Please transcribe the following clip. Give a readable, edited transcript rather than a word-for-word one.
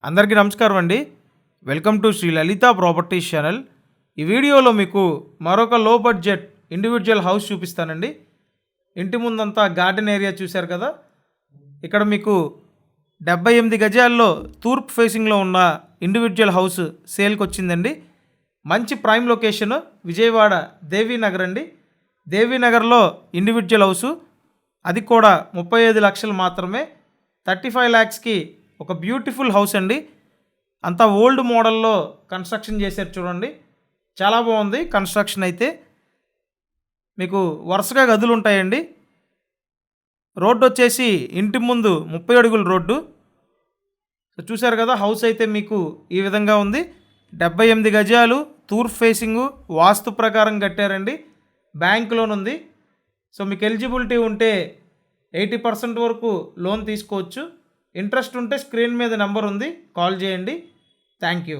అందరికీ నమస్కారం అండి. Welcome to Shri Lalitha properties channel. ఈ వీడియోలో మీకు మరొక లో బడ్జెట్ ఇండివిజువల్ హౌస్ చూపిస్తానండి. ఇంటి ముందంతా గార్డెన్ ఏరియా చూశారు కదా. ఇక్కడ మీకు 78 గజాల్లో తూర్పు ఫేసింగ్లో ఉన్న ఇండివిజువల్ హౌస్ సేల్కి వచ్చిందండి. మంచి ప్రైమ్ లొకేషన్ విజయవాడ దేవీనగర్ అండి. దేవీనగర్లో ఇండివిజువల్ హౌసు, అది కూడా 35 లక్షలు మాత్రమే. 35 lakhsకి ఒక బ్యూటిఫుల్ హౌస్ అండి. అంతా ఓల్డ్ మోడల్లో కన్స్ట్రక్షన్ చేశారు చూడండి, చాలా బాగుంది కన్స్ట్రక్షన్ అయితే. మీకు వరుసగా గదులు ఉంటాయండి. రోడ్డు వచ్చేసి ఇంటి ముందు 30 అడుగుల రోడ్డు. చూశారు కదా, హౌస్ అయితే మీకు ఈ విధంగా ఉంది. 78 గజాలు, తూర్పు ఫేసింగు, వాస్తు ప్రకారం కట్టారండి. బ్యాంక్ లోన్ ఉంది. సో మీకు ఎలిజిబిలిటీ ఉంటే 80% వరకు లోన్ తీసుకోవచ్చు. ఇంట్రెస్ట్ ఉంటే స్క్రీన్ మీద నెంబర్ ఉంది, కాల్ చేయండి. Thank you.